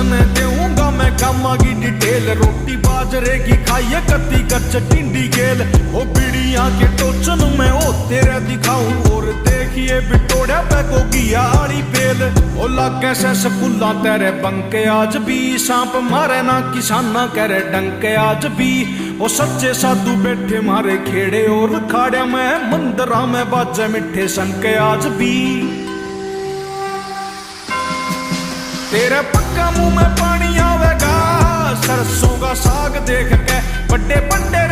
ने देऊंगा मैं कामा की डिटेल। रोटी बाजरे की खाइए कत्ती कच्च टिंडी गेल। ओ बीड़ियां के टोचन में ओ तेरे दिखाऊं और देखिए बिटोड़िया पे को गिया आड़ी बेल। ओ लागे से स्कूला तेरे बंके आज भी सांप मारे ना किसाना करे डंके आज भी। ओ सच्चे साधु बैठे मारे खेड़े और खाड़े में मंदिरा में बाजे मिठे संके आज भी। तेरे पक्का मुंह में पानी आवेगा सरसों का साग देख के। बड़े बड़े